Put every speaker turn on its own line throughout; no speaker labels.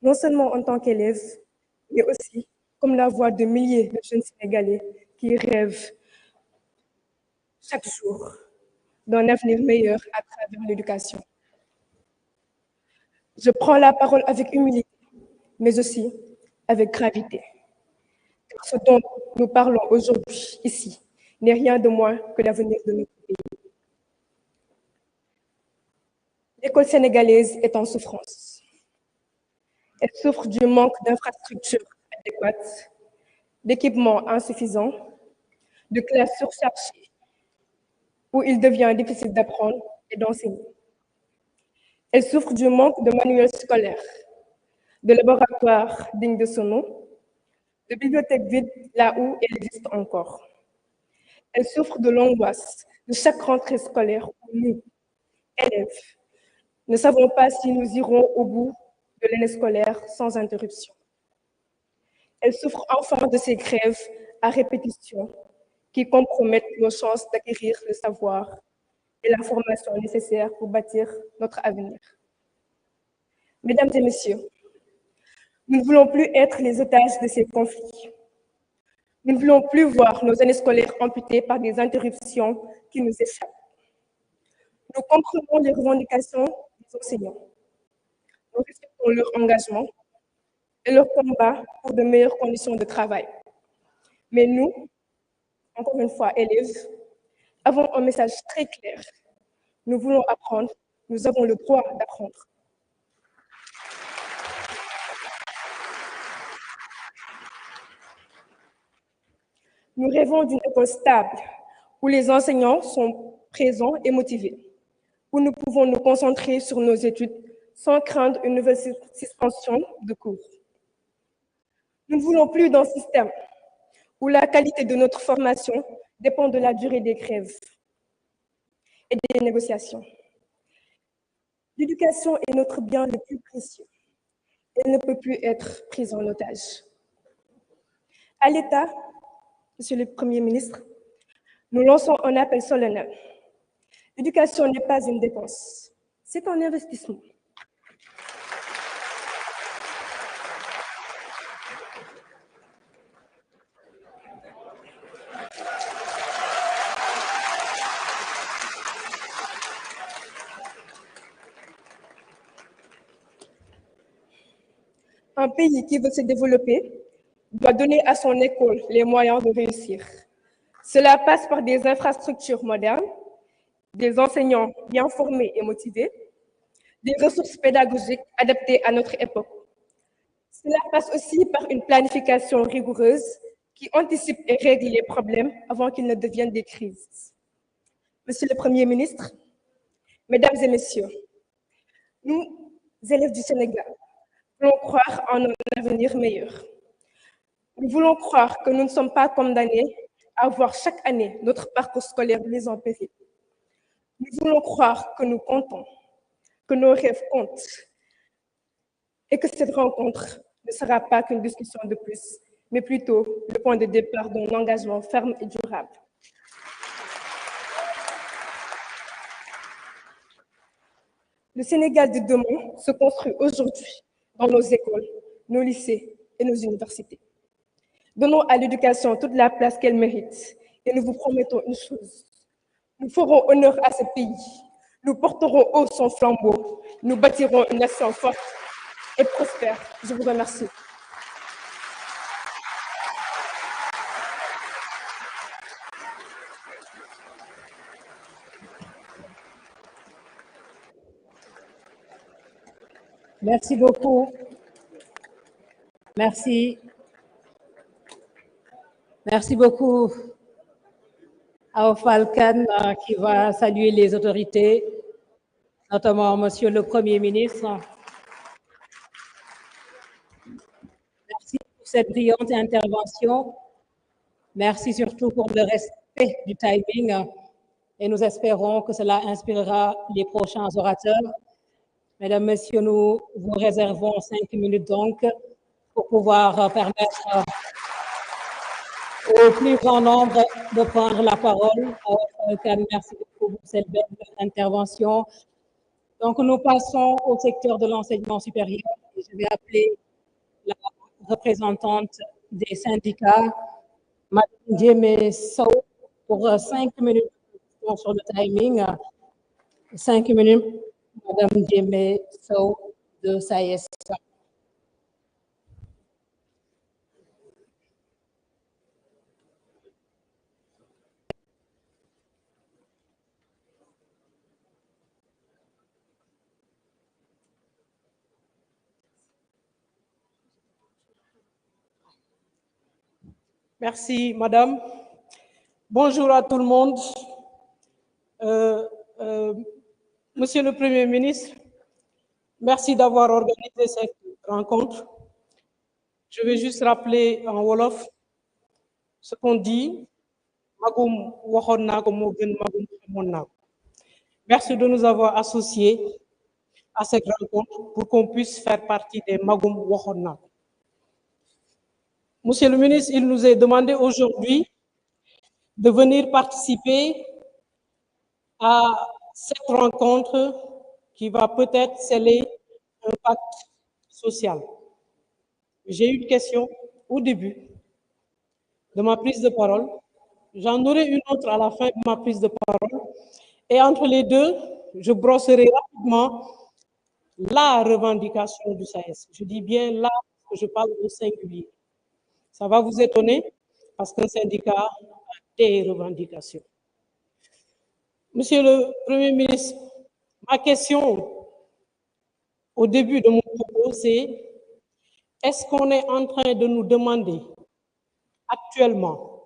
non seulement en tant qu'élève, mais aussi comme la voix de milliers de jeunes Sénégalais qui rêvent chaque jour d'un avenir meilleur à travers l'éducation. Je prends la parole avec humilité, mais aussi avec gravité. Car ce dont nous parlons aujourd'hui ici n'est rien de moins que l'avenir de notre pays. L'école sénégalaise est en souffrance. Elle souffre du manque d'infrastructures adéquates, d'équipements insuffisants, de classes surchargées, où il devient difficile d'apprendre et d'enseigner. Elle souffre du manque de manuels scolaires, de laboratoires dignes de ce nom, de bibliothèques vides là où elles existent encore. Elle souffre de l'angoisse de chaque rentrée scolaire où nous, élèves, ne savons pas si nous irons au bout de l'année scolaire sans interruption. Elle souffre enfin de ces grèves à répétition qui compromettent nos chances d'acquérir le savoir et la formation nécessaire pour bâtir notre avenir. Mesdames et messieurs, nous ne voulons plus être les otages de ces conflits. Nous ne voulons plus voir nos années scolaires amputées par des interruptions qui nous échappent. Nous comprenons les revendications des enseignants. Nous respectons leur engagement et leur combat pour de meilleures conditions de travail. Mais nous, encore une fois élèves, avons un message très clair. Nous voulons apprendre, nous avons le droit d'apprendre. Nous rêvons d'une école stable, où les enseignants sont présents et motivés, où nous pouvons nous concentrer sur nos études sans craindre une nouvelle suspension de cours. Nous ne voulons plus d'un système où la qualité de notre formation dépend de la durée des grèves et des négociations. L'éducation est notre bien le plus précieux. Elle ne peut plus être prise en otage. À l'État, Monsieur le Premier ministre, nous lançons un appel solennel. L'éducation n'est pas une dépense, c'est un investissement. Un pays qui veut se développer doit donner à son école les moyens de réussir. Cela passe par des infrastructures modernes, des enseignants bien formés et motivés, des ressources pédagogiques adaptées à notre époque. Cela passe aussi par une planification rigoureuse qui anticipe et règle les problèmes avant qu'ils ne deviennent des crises. Monsieur le Premier ministre, Mesdames et Messieurs, nous, élèves du Sénégal, voulons croire en un avenir meilleur. Nous voulons croire que nous ne sommes pas condamnés à voir chaque année notre parcours scolaire mis en péril. Nous voulons croire que nous comptons, que nos rêves comptent et que cette rencontre ne sera pas qu'une discussion de plus, mais plutôt le point de départ d'un engagement ferme et durable. Le Sénégal de demain se construit aujourd'hui dans nos écoles, nos lycées et nos universités. Donnons à l'éducation toute la place qu'elle mérite et nous vous promettons une chose. Nous ferons honneur à ce pays, nous porterons haut son flambeau, nous bâtirons une nation forte et prospère. Je vous remercie.
Merci beaucoup. Merci. Merci beaucoup à Ofalkan qui va saluer les autorités, notamment Monsieur le Premier ministre. Merci pour cette brillante intervention. Merci surtout pour le respect du timing et nous espérons que cela inspirera les prochains orateurs. Mesdames, Messieurs, nous vous réservons 5 minutes donc pour pouvoir permettre au plus grand nombre de prendre la parole. Merci beaucoup pour cette belle intervention. Donc, nous passons au secteur de l'enseignement supérieur. Et je vais appeler la représentante des syndicats, Mme Djemé Sow, pour 5 minutes sur le timing. 5 minutes, Mme Djemé Sow de SAES.
Merci, Madame. Bonjour à tout le monde. Monsieur le Premier ministre, merci d'avoir organisé cette rencontre. Je vais juste rappeler en Wolof ce qu'on dit. Merci de nous avoir associés à cette rencontre pour qu'on puisse faire partie des Magoum Wahonna. Monsieur le ministre, il nous est demandé aujourd'hui de venir participer à cette rencontre qui va peut-être sceller un pacte social. J'ai une question au début de ma prise de parole. J'en aurai une autre à la fin de ma prise de parole. Et entre les deux, je brosserai rapidement la revendication du SAES. Je dis bien là, parce que je parle au singulier. Ça va vous étonner, parce qu'un syndicat a des revendications. Monsieur le Premier ministre, ma question au début de mon propos, c'est est-ce qu'on est en train de nous demander actuellement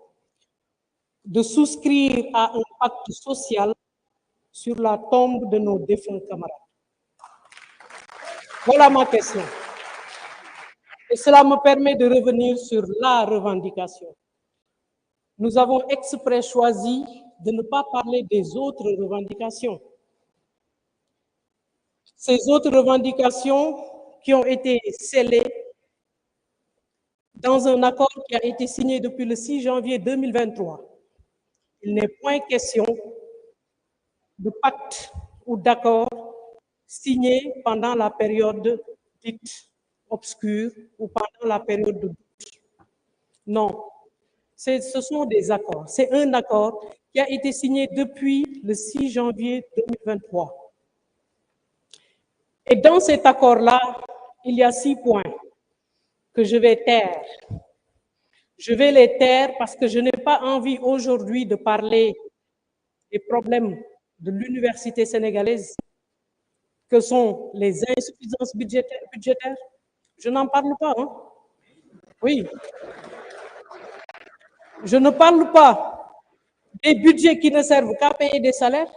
de souscrire à un pacte social sur la tombe de nos défunts camarades? Voilà ma question. Et cela me permet de revenir sur la revendication. Nous avons exprès choisi de ne pas parler des autres revendications. Ces autres revendications qui ont été scellées dans un accord qui a été signé depuis le 6 janvier 2023. Il n'est point question de pacte ou d'accord signé pendant la période dite obscure ou pendant la période de doute. Non, ce sont des accords. C'est un accord qui a été signé depuis le 6 janvier 2023. Et dans cet accord-là, il y a 6 points que je vais taire. Je vais les taire parce que je n'ai pas envie aujourd'hui de parler des problèmes de l'université sénégalaise, que sont les insuffisances budgétaires. Je n'en parle pas, hein? Oui. Je ne parle pas des budgets qui ne servent qu'à payer des salaires.